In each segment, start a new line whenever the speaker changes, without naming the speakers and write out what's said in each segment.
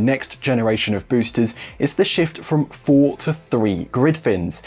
next generation of boosters is the shift from 4 to 3 grid fins.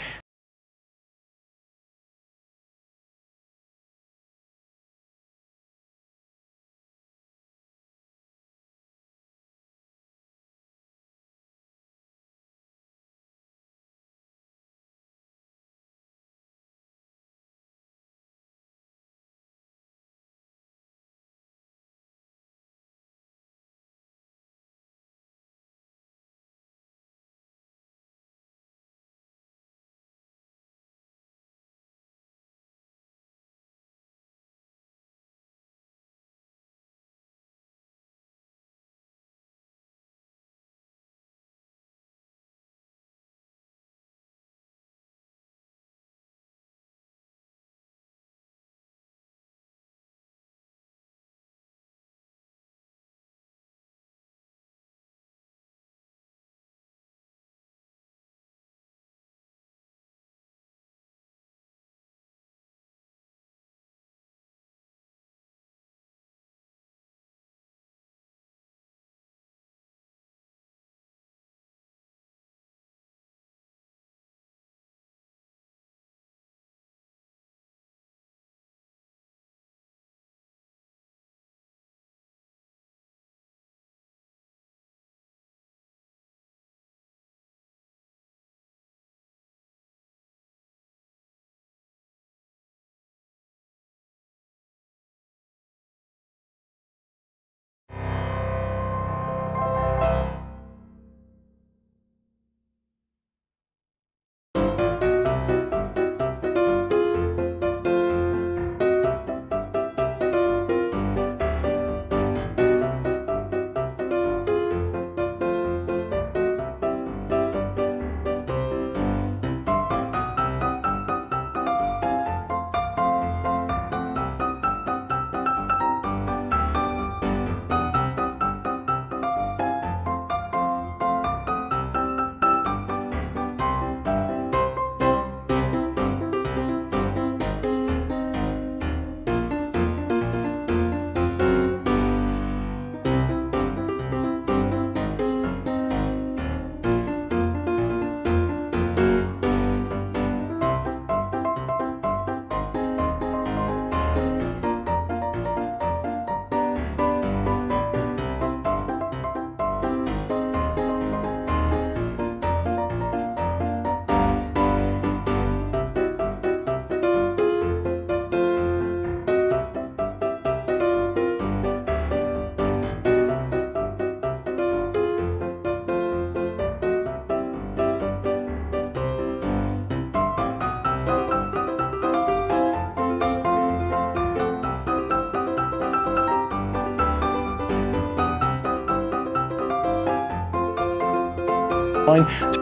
line.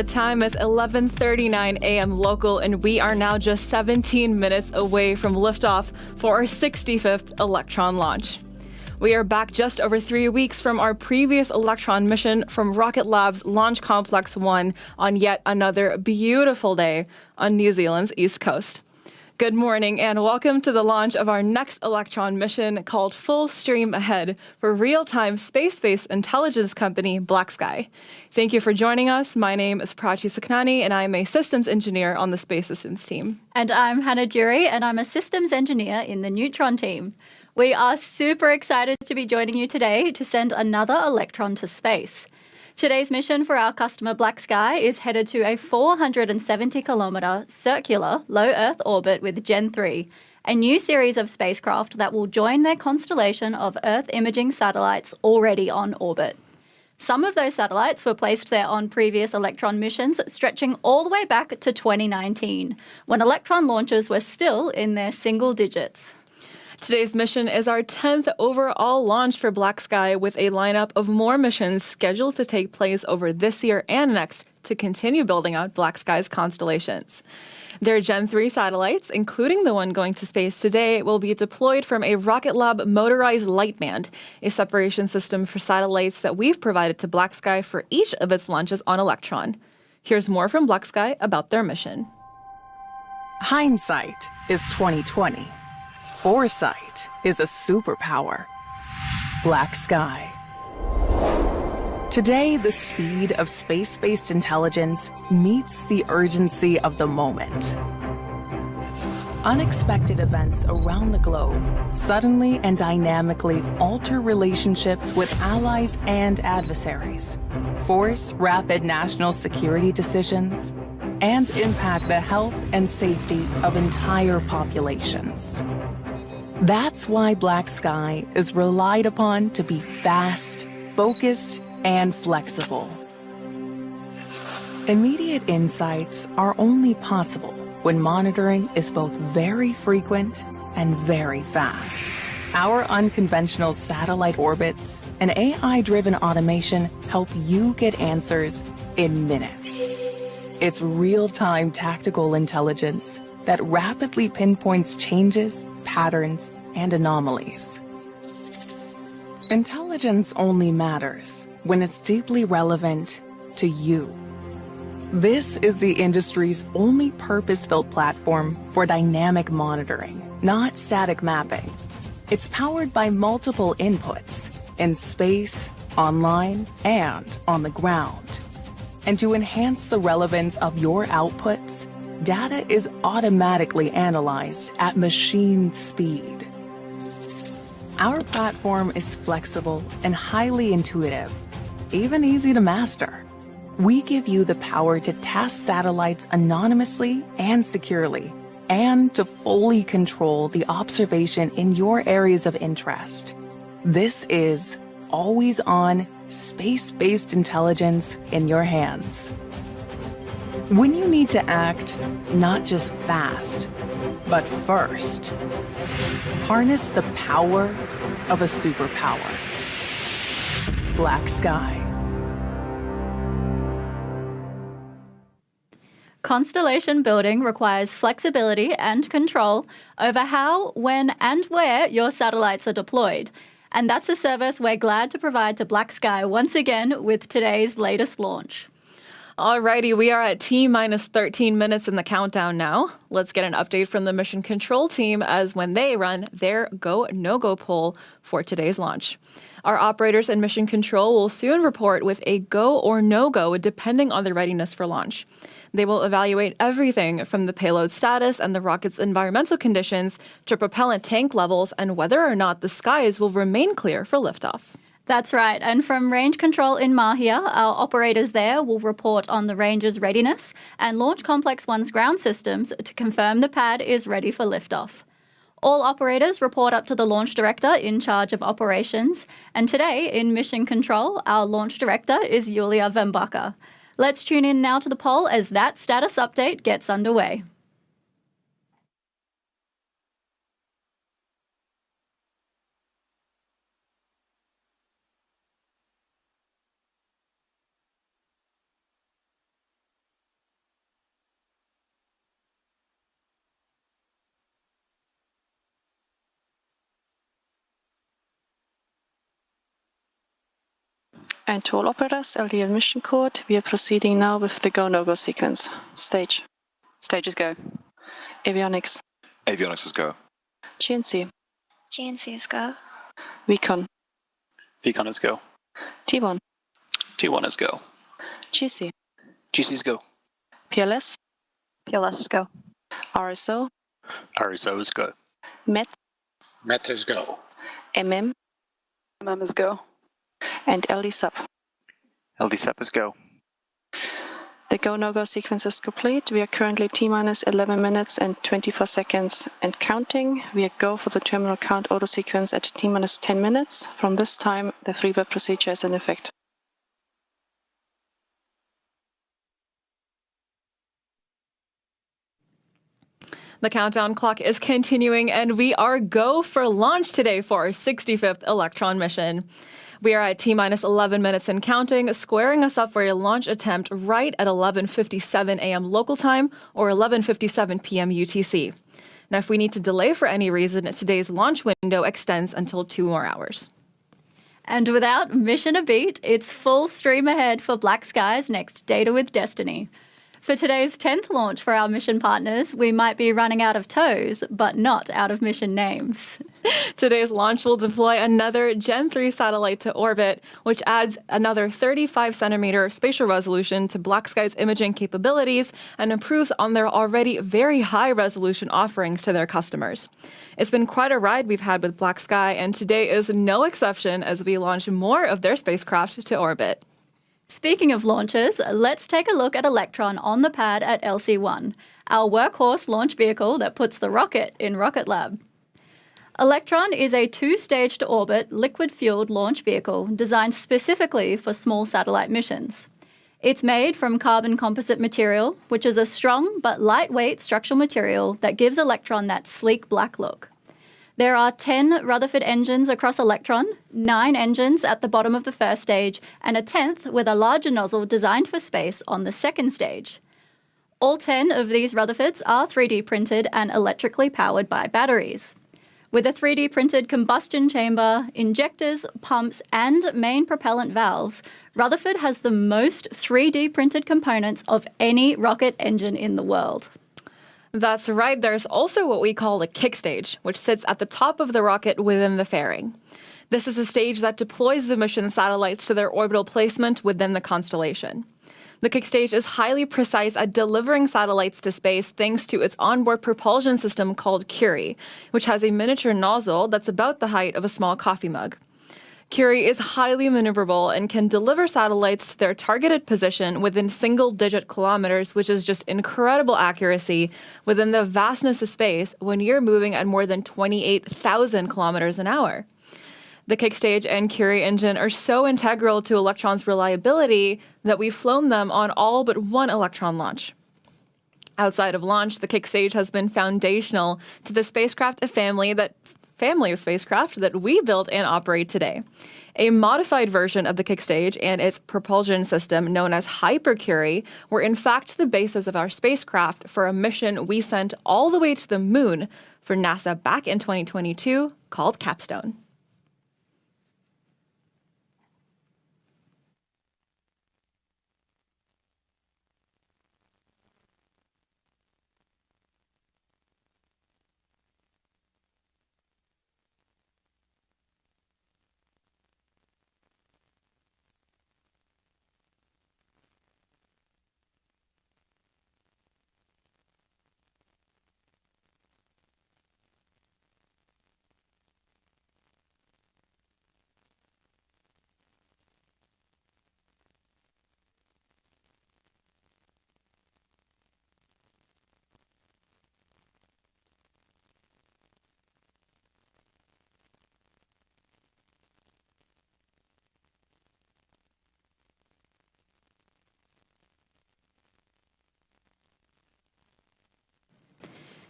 The time is 11:39 a.m. local, and we are now just 17 minutes away from liftoff for our 65th Electron launch. We are back just over 3 weeks from our previous Electron mission from Rocket Lab's Launch Complex 1 on yet another beautiful day on New Zealand's east coast. Good morning and welcome to the launch of our next Electron mission called Full Stream Ahead for real-time space-based intelligence company Black Sky. Thank you for joining us. My name is Prachi Saknani and I'm a systems engineer on the Space Systems team.
And I'm Hannah Curie and I'm a systems engineer in the Neutron team. We are super excited to be joining you today to send another Electron to space. Today's mission for our customer Black Sky is headed to a 470-kilometre circular low-Earth orbit with Gen 3, a new series of spacecraft that will join their constellation of Earth imaging satellites already on orbit. Some of those satellites were placed there on previous Electron missions, stretching all the way back to 2019, when Electron launches were still in their single digits.
Today's mission is our 10th overall launch for Black Sky, with a lineup of more missions scheduled to take place over this year and next to continue building out Black Sky's constellations. Their Gen 3 satellites, including the one going to space today, will be deployed from a Rocket Lab motorized light band, a separation system for satellites that we've provided to Black Sky for each of its launches on Electron. Here's more from Black Sky about their mission.
Hindsight is 2020. Foresight is a superpower. Black Sky. Today, the speed of space-based intelligence meets the urgency of the moment. Unexpected events around the globe suddenly and dynamically alter relationships with allies and adversaries, force rapid national security decisions, and impact the health and safety of entire populations. That's why Black Sky is relied upon to be fast, focused, and flexible. Immediate insights are only possible when monitoring is both very frequent and very fast. Our unconventional satellite orbits and AI-driven automation help you get answers in minutes. It's real-time tactical intelligence that rapidly pinpoints changes, patterns, and anomalies. Intelligence only matters when it's deeply relevant to you. This is the industry's only purpose-built platform for dynamic monitoring, not static mapping. It's powered by multiple inputs in space, online, and on the ground. And to enhance the relevance of your outputs, data is automatically analyzed at machine speed. Our platform is flexible and highly intuitive, even easy to master. We give you the power to task satellites anonymously and securely, and to fully control the observation in your areas of interest. This is always-on, space-based intelligence in your hands. When you need to act, not just fast, but first, harness the power of a superpower. Black Sky.
Constellation building requires flexibility and control over how, when, and where your satellites are deployed. And that's a service we're glad to provide to Black Sky once again with today's latest launch.
Alrighty, we are at T-minus 13 minutes in the countdown now. Let's get an update from the mission control team as when they run their go, no-go poll for today's launch. Our operators and mission control will soon report with a go or no-go depending on their readiness for launch. They will evaluate everything from the payload status and the rocket's environmental conditions to propellant tank levels and whether or not the skies will remain clear for liftoff.
That's right, and from range control in Māhia, our operators there will report on the range's readiness and Launch Complex 1's ground systems to confirm the pad is ready for liftoff. All operators report up to the launch director in charge of operations, and today in mission control, our launch director is Julia Vembacher. Let's tune in now to the poll as that status update gets underway.
And to all operators, LDL mission code, we are proceeding now with the go-no-go sequence. Stage.
Stages go.
Avionics.
Avionics is go.
GNC.
GNC is go.
Recon.
Vcon is go.
T1.
T1 is go.
GC.
GC is go.
PLS.
PLS is go.
RSO.
RSO is go.
MET.
MET is go.
MM.
MM is go.
And LD sub.
LD sub is go.
The go-no-go sequence is complete. We are currently T-minus 11 minutes and 24 seconds and counting. We are go for the terminal count auto sequence at T-minus 10 minutes. From this time, the freebird procedure is in effect.
The countdown clock is continuing, and we are go for launch today for our 65th Electron mission. We are at T-minus 11 minutes and counting, squaring us up for a launch attempt right at 11:57 a.m. local time or 11:57 p.m. UTC. Now, if we need to delay for any reason, today's launch window extends until 2 more hours.
And without mission a beat, it's full stream ahead for Black Sky's next Data with Destiny. For today's 10th launch for our mission partners, we might be running out of toes, but not out of mission names.
Today's launch will deploy another Gen 3 satellite to orbit, which adds another 35-centimeter spatial resolution to Black Sky's imaging capabilities and improves on their already very high-resolution offerings to their customers. It's been quite a ride we've had with Black Sky, and today is no exception as we launch more of their spacecraft to orbit.
Speaking of launches, let's take a look at Electron on the pad at LC-1, our workhorse launch vehicle that puts the rocket in Rocket Lab. Electron is a 2-stage-to-orbit, liquid-fueled launch vehicle designed specifically for small satellite missions. It's made from carbon composite material, which is a strong but lightweight structural material that gives Electron that sleek black look. There are 10 Rutherford engines across Electron, 9 engines at the bottom of the first stage, and a 10th with a larger nozzle designed for space on the second stage. All 10 of these Rutherfords are 3D printed and electrically powered by batteries. With a 3D printed combustion chamber, injectors, pumps, and main propellant valves, Rutherford has the most 3D printed components of any rocket engine in the world.
That's right, there's also what we call a kick stage, which sits at the top of the rocket within the fairing. This is a stage that deploys the mission satellites to their orbital placement within the constellation. The kick stage is highly precise at delivering satellites to space thanks to its onboard propulsion system called Curie, which has a miniature nozzle that's about the height of a small coffee mug. Curie is highly maneuverable and can deliver satellites to their targeted position within single-digit kilometers, which is just incredible accuracy within the vastness of space when you're moving at more than 28,000 kilometers an hour. The kick stage and Curie engine are so integral to Electron's reliability that we've flown them on all but one Electron launch. Outside of launch, the kick stage has been foundational to the spacecraft family of spacecraft that we build and operate today. A modified version of the kick stage and its propulsion system, known as Hyper-Curie, were in fact the basis of our spacecraft for a mission we sent all the way to the moon for NASA back in 2022 called Capstone.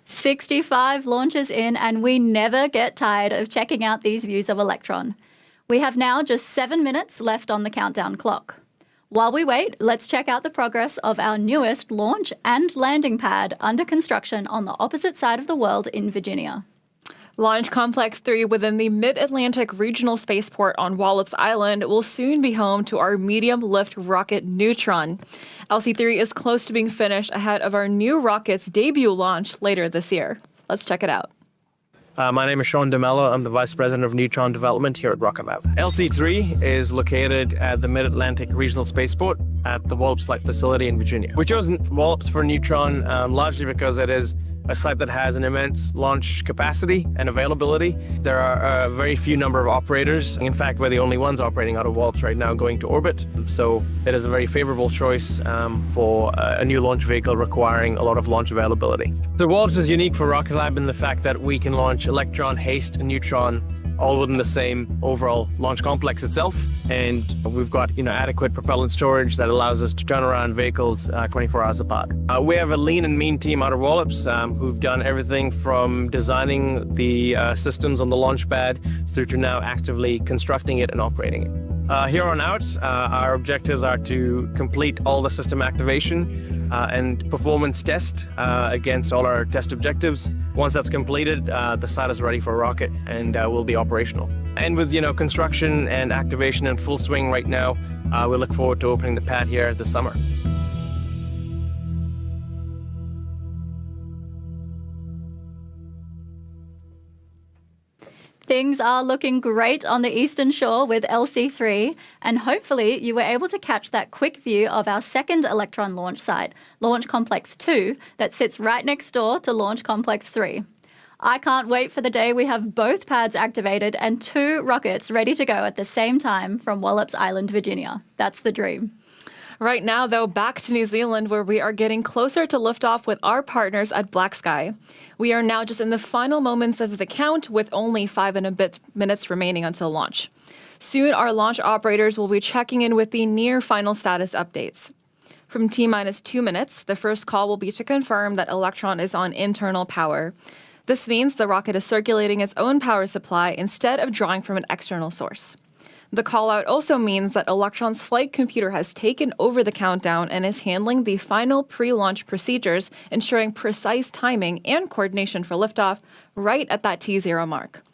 "65 launches in, and we never get tired of checking out these views of Electron. We have now just 7 minutes left on the countdown clock. While we wait, let's check out the progress of our newest launch and landing pad under construction on the opposite side of the world in Virginia.
Launch Complex 3 within the Mid-Atlantic Regional Spaceport on Wallops Island will soon be home to our medium-lift rocket Neutron. LC-3 is close to being finished ahead of our new rocket's debut launch later this year. Let's check it out.
My name is Sean DeMello. I'm the Vice President of Neutron Development here at Rocket Lab. LC-3 is located at the Mid-Atlantic Regional Spaceport at the Wallops Flight Facility in Virginia. We chose Wallops for Neutron largely because it is a site that has an immense launch capacity and availability. There are a very few number of operators. In fact, we're the only ones operating out of Wallops right now going to orbit. So it is a very favorable choice for a new launch vehicle requiring a lot of launch availability. The Wallops is unique for Rocket Lab in the fact that we can launch Electron, HASTE, and Neutron all within the same overall launch complex itself. And we've got adequate propellant storage that allows us to turn around vehicles 24 hours apart. We have a lean and mean team out of Wallops who've done everything from designing the systems on the launch pad through to now actively constructing it and operating it. Here on out, our objectives are to complete all the system activation and performance test against all our test objectives. Once that's completed, the site is ready for a rocket and will be operational. And with construction and activation in full swing right now, we look forward to opening the pad here this summer.
Things are looking great on the Eastern Shore with LC-3, and hopefully you were able to catch that quick view of our second Electron launch site, Launch Complex 2, that sits right next door to Launch Complex 3. I can't wait for the day we have both pads activated and 2 rockets ready to go at the same time from Wallops Island, Virginia. That's the dream.
Right now, though, back to New Zealand, where we are getting closer to liftoff with our partners at Black Sky. We are now just in the final moments of the count, with only 5 and a bit minutes remaining until launch. Soon, our launch operators will be checking in with the near final status updates. From T-minus 2 minutes, the first call will be to confirm that Electron is on internal power. This means the rocket is circulating its own power supply instead of drawing from an external source. The call-out also means that Electron's flight computer has taken over the countdown and is handling the final pre-launch procedures, ensuring precise timing and coordination for liftoff right at that T0 mark.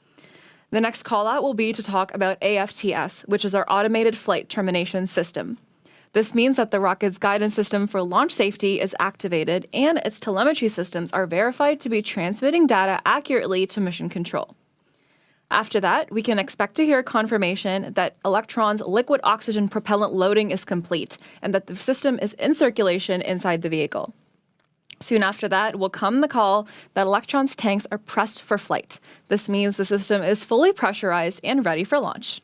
The next call-out will be to talk about AFTS, which is our Automated Flight Termination System. This means that the rocket's guidance system for launch safety is activated and its telemetry systems are verified to be transmitting data accurately to mission control. After that, we can expect to hear confirmation that Electron's liquid oxygen propellant loading is complete and that the system is in circulation inside the vehicle. Soon after that will come the call that Electron's tanks are pressed for flight. This means the system is fully pressurized and ready for launch.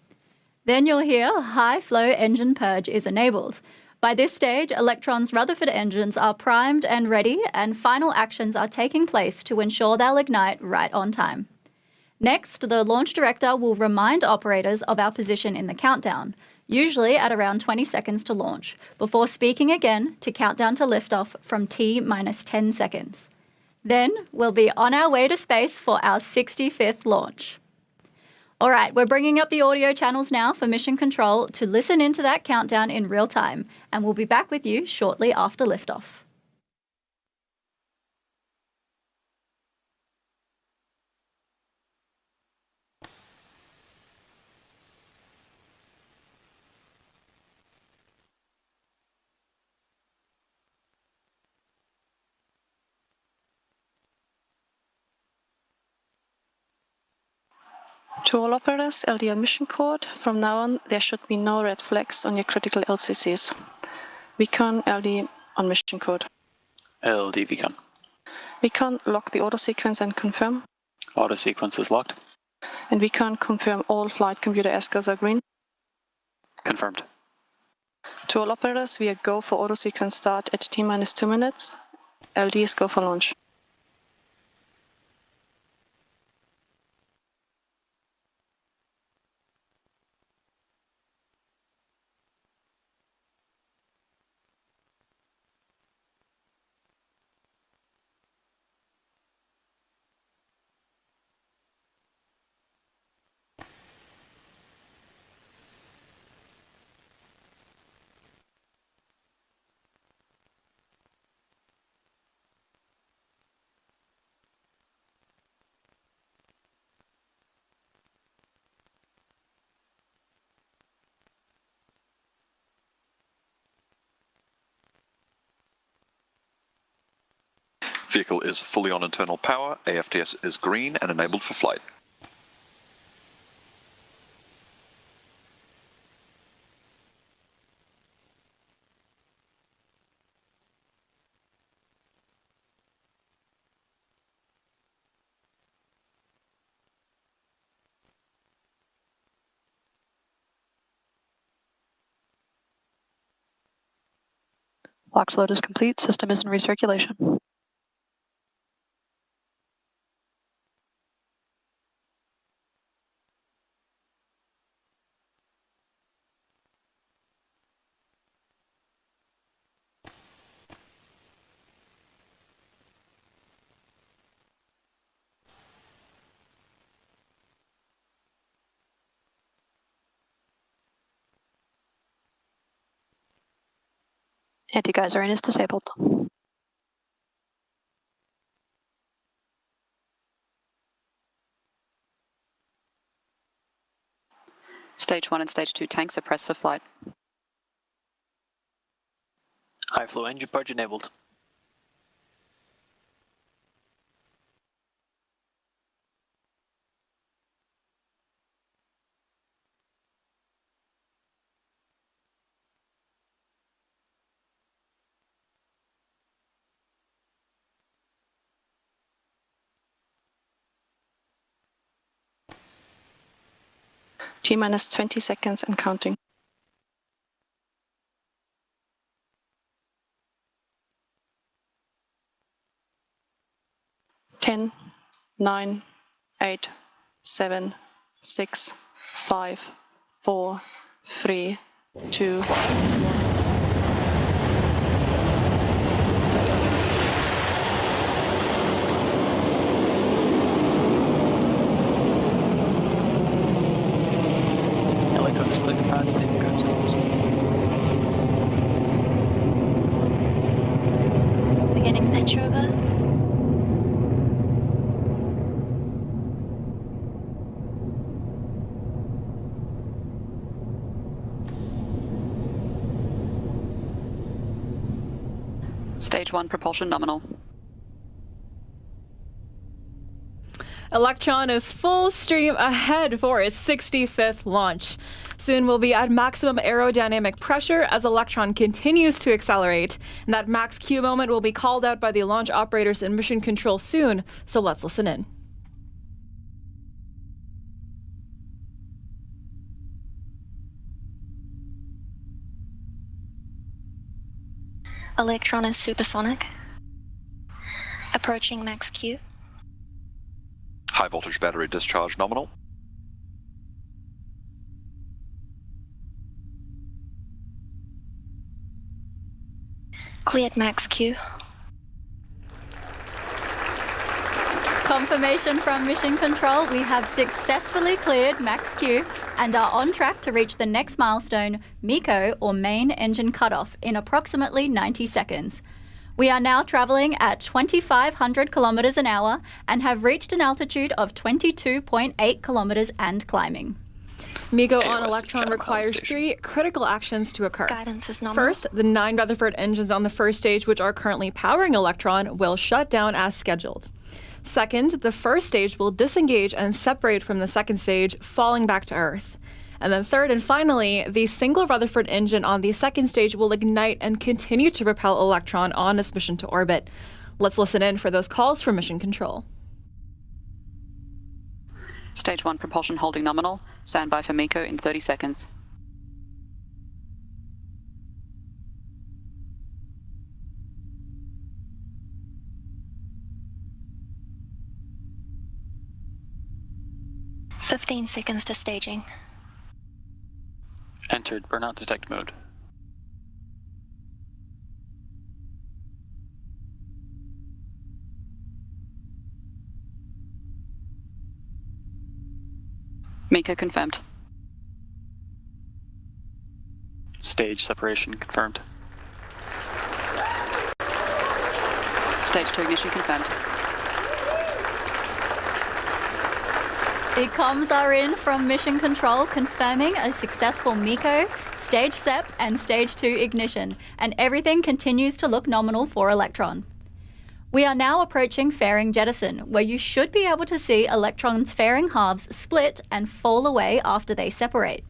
Then you'll hear high-flow engine purge is enabled. By this stage, Electron's Rutherford engines are primed and ready, and final actions are taking place to ensure they'll ignite right on time. Next, the launch director will remind operators of our position in the countdown, usually at around 20 seconds to launch, before speaking again to count down to liftoff from T-minus 10 seconds. Then we'll be on our way to space for our 65th launch. All right, we're bringing up the audio channels now for Mission Control to listen into that countdown in real time, and we'll be back with you shortly after liftoff.
To all operators, LDL mission code. From now on, there should be no red flags on your critical LCCs. VCON LD on mission code.
LD VCON.
VCON lock the auto sequence and confirm.
Auto sequence is locked.
And VCON confirm all flight computer ASCIIs are green.
Confirmed.
To all operators, we are go for auto sequence start at T-minus 2 minutes. LD is go for launch.
Vehicle is fully on internal power, AFTS is green and enabled for flight.
Box load is complete. System is in recirculation. Anti-geyser is disabled.
Stage 1 and Stage 2 tanks are pressed for flight.
High flow engine purge enabled.
T-minus 20 seconds and counting. Ten, 9, 8, 7, 6, 5, 4, 3, 2, 1.
Electron just click the pad, save ground systems.
Beginning pitch over.
Stage 1 propulsion nominal.
Electron is full stream ahead for its 65th launch. Soon we'll be at maximum aerodynamic pressure as Electron continues to accelerate. And that max Q moment will be called out by the launch operators in mission control soon, so let's listen in.
Electron is supersonic. Approaching max Q.
High voltage battery discharge nominal.
Cleared max Q.
Confirmation from Mission Control, we have successfully cleared max Q and are on track to reach the next milestone, MECO, or main engine cutoff, in approximately 90 seconds. We are now travelling at 2,500 kilometres an hour and have reached an altitude of 22.8 kilometres and climbing.
MECO on Electron requires 3 critical actions to occur.
Guidance is nominal.
First, the 9 Rutherford engines on the first stage, which are currently powering Electron, will shut down as scheduled. Second, the first stage will disengage and separate from the second stage, falling back to Earth. And then third and finally, the single Rutherford engine on the second stage will ignite and continue to propel Electron on its mission to orbit. Let's listen in for those calls from Mission Control.
Stage 1 propulsion holding nominal. Stand by for MECO in 30 seconds.
"15 seconds to staging.
Entered burnout detect mode.
MECO confirmed.
Stage separation confirmed.
Stage 2 ignition confirmed.
The comms are in from Mission Control confirming a successful MECO, Stage SEP and Stage 2 ignition, and everything continues to look nominal for Electron. We are now approaching fairing jettison, where you should be able to see Electron's fairing halves split and fall away after they separate.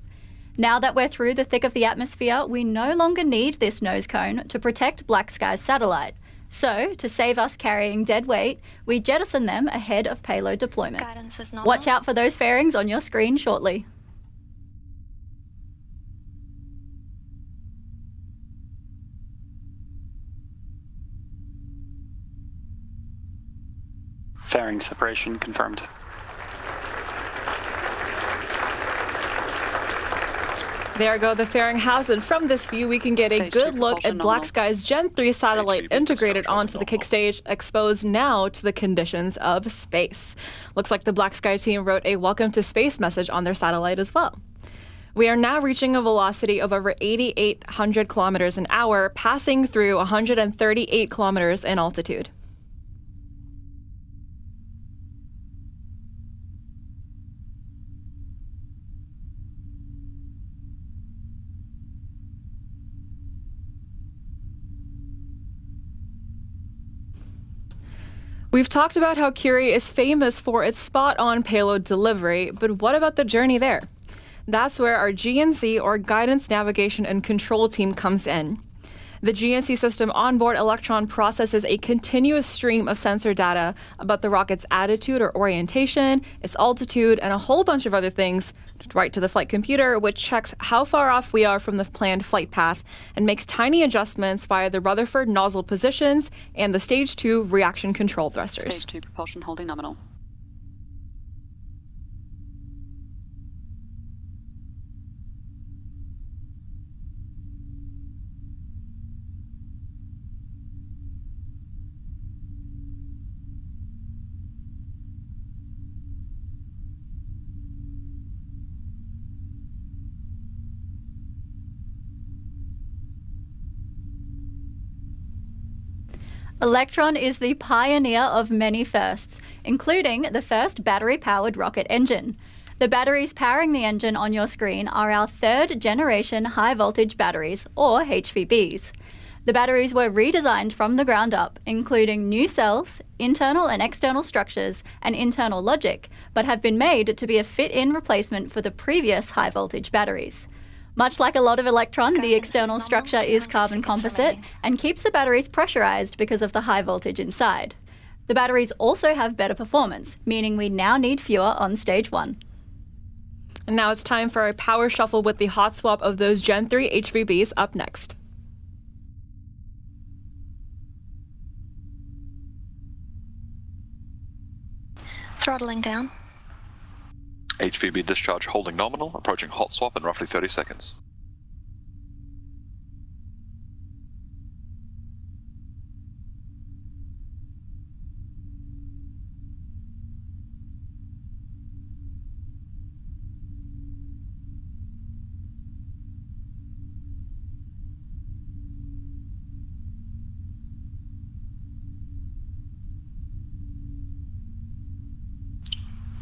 Now that we're through the thick of the atmosphere, we no longer need this nose cone to protect Black Sky's satellite. So, to save us carrying dead weight, we jettison them ahead of payload deployment.
Guidance is nominal.
Watch out for those fairings on your screen shortly.
Fairing separation confirmed.
There go the fairing halves, and from this view we can get a
Stage two
good look at
propulsion
Black
nominal.
Sky's Gen 3 satellite
HVB
integrated
discharge
onto the
nominal.
kick stage, exposed now to the conditions of space. Looks like the Black Sky team wrote a welcome to space message on their satellite as well. We are now reaching a velocity of over 8,800 kilometers an hour, passing through 138 kilometers in altitude. We've talked about how Curie is famous for its spot-on payload delivery, but what about the journey there? That's where our GNC, or Guidance, Navigation, and Control team, comes in. The GNC system onboard Electron processes a continuous stream of sensor data about the rocket's attitude or orientation, its altitude, and a whole bunch of other things right to the flight computer, which checks how far off we are from the planned flight path and makes tiny adjustments via the Rutherford nozzle positions and the Stage 2 reaction control thrusters.
Stage 2 propulsion holding nominal.
Electron is the pioneer of many firsts, including the first battery-powered rocket engine. The batteries powering the engine on your screen are our third-generation high-voltage batteries, or HVBs. The batteries were redesigned from the ground up, including new cells, internal and external structures, and internal logic, but have been made to be a fit-in replacement for the previous high-voltage batteries. Much like a lot of Electron, the external structure is carbon composite and keeps the batteries pressurized because of the high voltage inside. The batteries also have better performance, meaning we now need fewer on stage 1.
And now it's time for a power shuffle with the hot swap of those Gen 3 HVBs up next.
Throttling down.
HVB discharge holding nominal, approaching hot swap in roughly 30 seconds.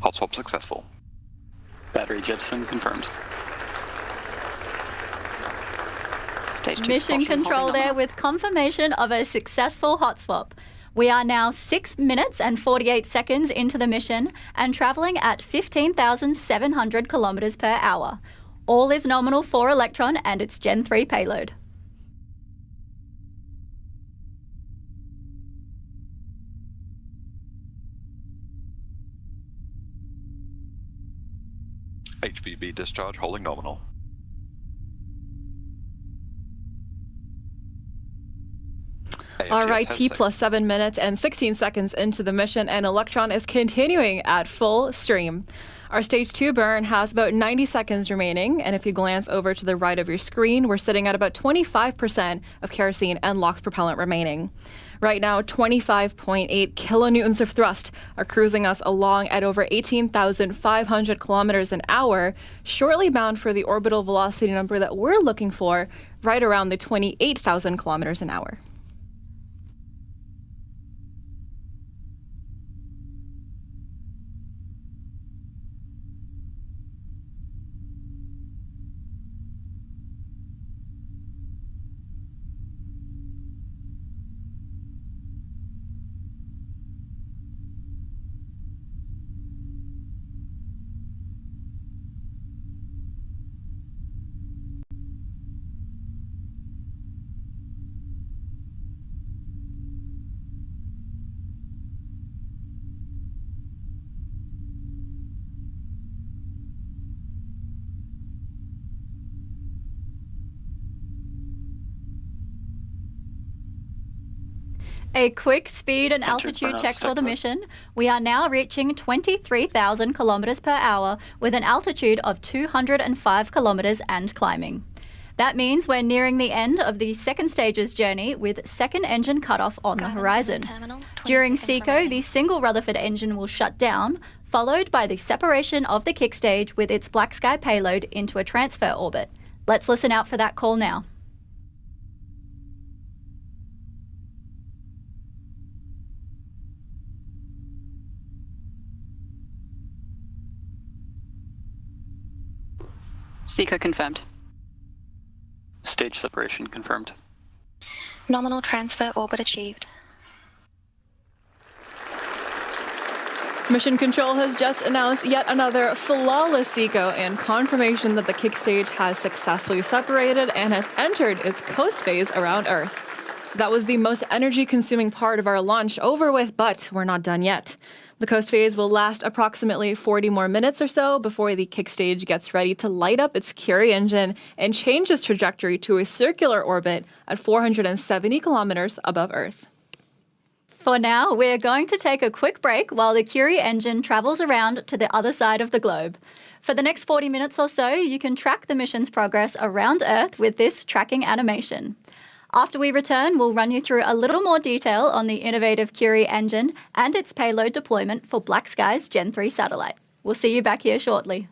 Hot swap successful.
Battery jettison confirmed.
Stage 2
Mission
propulsion
control
holding
there
nominal.
with confirmation of a successful hot swap. We are now 6 minutes and 48 seconds into the mission and traveling at 15,700 kilometers per hour. All is nominal for Electron and its Gen 3 payload.
HVB discharge holding nominal.
All right,
AFTS
T
has
plus 7 minutes and 16 seconds into the mission, and Electron is continuing at full stream. Our stage 2 burn has about 90 seconds remaining, and if you glance over to the right of your screen, we're sitting at about 25% of kerosene and LOX propellant remaining. Right now, 25.8 kilonewtons of thrust are cruising us along at over 18,500 kilometers an hour, shortly bound for the orbital velocity number that we're looking for, right around the 28,000 kilometers an hour.
A quick speed and
Enter
altitude
burnout
check for the
stack
mission. We are now reaching 23,000 kilometers per hour with an altitude of 205 kilometers and climbing. That means we're nearing the end of the second stage's journey with second engine cutoff on the horizon. During SECO, the single Rutherford engine will shut down, followed by the separation of the kick stage with its Black Sky payload into a transfer orbit. Let's listen out for that call now.
SECO confirmed.
Stage separation confirmed.
Nominal transfer orbit achieved.
Mission Control has just announced yet another flawless SECO and confirmation that the kick stage has successfully separated and has entered its coast phase around Earth. That was the most energy-consuming part of our launch over with, but we're not done yet. The coast phase will last approximately 40 more minutes or so before the kick stage gets ready to light up its Curie engine and change its trajectory to a circular orbit at 470 kilometers above Earth.
For now, we're going to take a quick break while the Curie engine travels around to the other side of the globe. For the next 40 minutes or so, you can track the mission's progress around Earth with this tracking animation. After we return, we'll run you through a little more detail on the innovative Curie engine and its payload deployment for Black Sky's Gen 3 satellite. We'll see you back here shortly.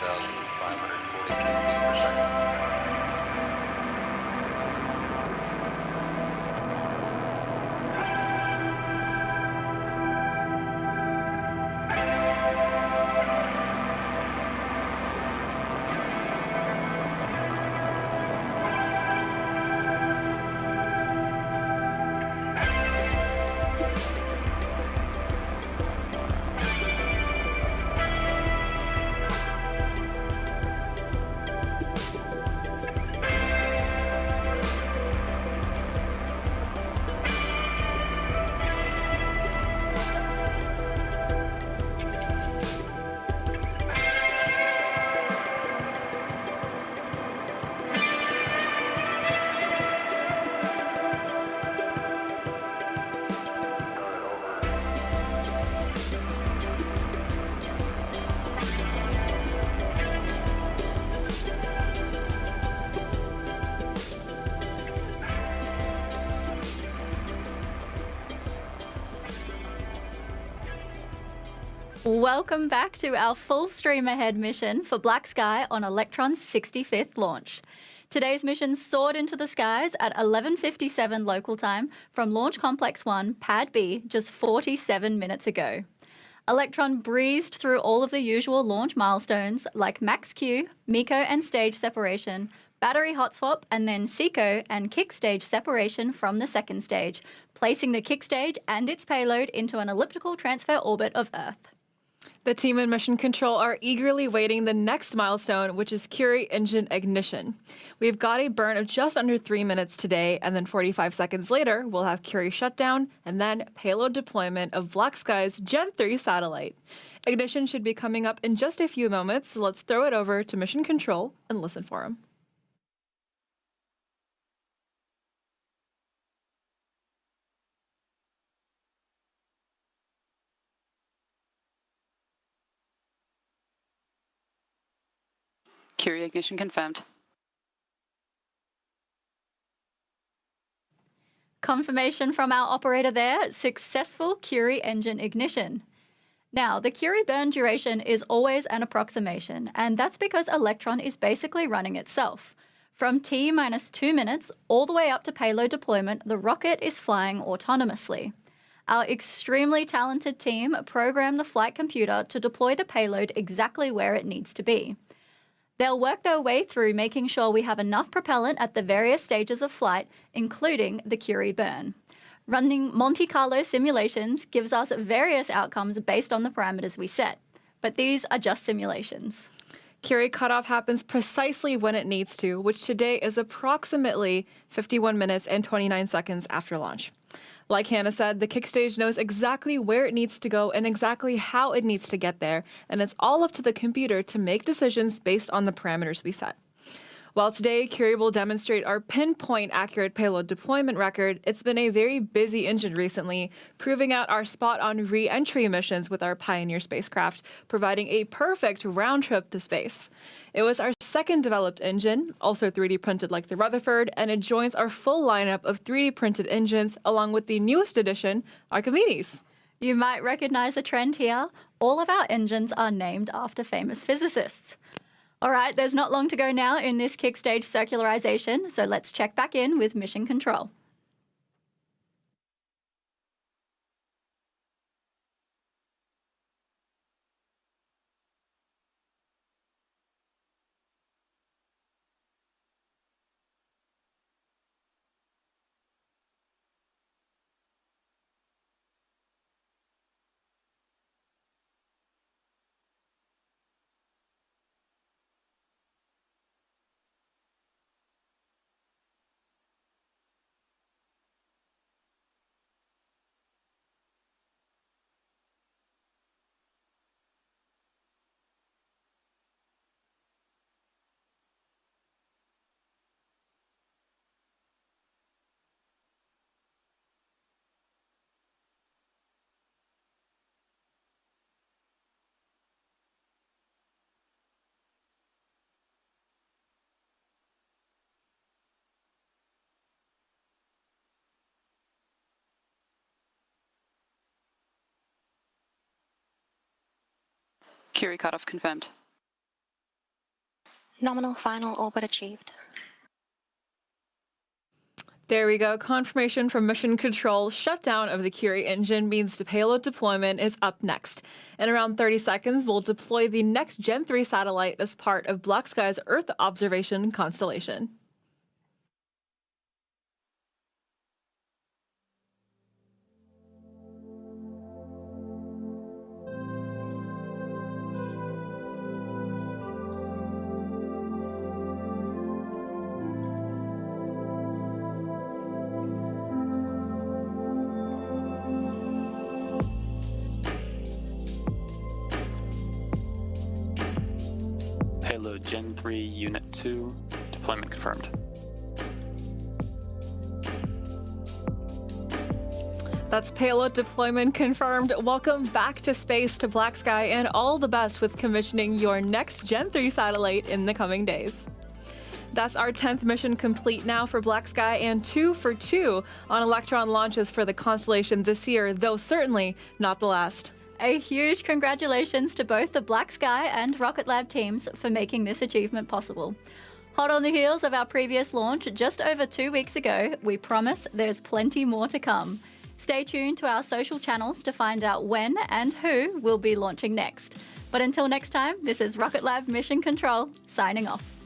2,542 feet per second.
Welcome back to our full stream ahead mission for Black Sky on Electron's 65th launch. Today's mission soared into the skies at 11:57 local time from Launch Complex 1, Pad B, just 47 minutes ago. Electron breezed through all of the usual launch milestones like max Q, MECO and stage separation, battery hot swap, and then SECO and kick stage separation from the second stage, placing the kick stage and its payload into an elliptical transfer orbit of Earth.
The team in Mission Control are eagerly waiting the next milestone, which is Curie engine ignition. We've got a burn of just under 3 minutes today, and then 45 seconds later, we'll have Curie shutdown and then payload deployment of Black Sky's Gen 3 satellite. Ignition should be coming up in just a few moments, so let's throw it over to Mission Control and listen for them.
Curie ignition confirmed.
Confirmation from our operator there, successful Curie engine ignition. Now, the Curie burn duration is always an approximation, and that's because Electron is basically running itself. From T minus 2 minutes all the way up to payload deployment, the rocket is flying autonomously. Our extremely talented team programmed the flight computer to deploy the payload exactly where it needs to be. They'll work their way through making sure we have enough propellant at the various stages of flight, including the Curie burn. Running Monte Carlo simulations gives us various outcomes based on the parameters we set, but these are just simulations.
Curie cutoff happens precisely when it needs to, which today is approximately 51 minutes and 29 seconds after launch. Like Hannah said, the kick stage knows exactly where it needs to go and exactly how it needs to get there, and it's all up to the computer to make decisions based on the parameters we set. While today Curie will demonstrate our pinpoint accurate payload deployment record, it's been a very busy engine recently, proving out our spot-on re-entry missions with our Pioneer spacecraft, providing a perfect round trip to space. It was our second developed engine, also 3D printed like the Rutherford, and it joins our full lineup of 3D printed engines along with the newest addition, Archimedes.
You might recognize a trend here. All of our engines are named after famous physicists. All right, there's not long to go now in this kick stage circularization, so let's check back in with Mission Control.
Curie cutoff confirmed.
Nominal final orbit achieved.
There we go. Confirmation from Mission Control. Shutdown of the Curie engine means the payload deployment is up next. In around 30 seconds, we'll deploy the next Gen 3 satellite as part of Black Sky's Earth observation constellation.
Payload Gen 3 Unit 2, deployment confirmed.
That's payload deployment confirmed. Welcome back to space to Black Sky, and all the best with commissioning your next Gen 3 satellite in the coming days. That's our 10th mission complete now for Black Sky, and 2 for 2 on Electron launches for the constellation this year, though certainly not the last.
A huge congratulations to both the Black Sky and Rocket Lab teams for making this achievement possible. Hot on the heels of our previous launch just over 2 weeks ago, we promise there's plenty more to come. Stay tuned to our social channels to find out when and who will be launching next. But until next time, this is Rocket Lab Mission Control, signing off.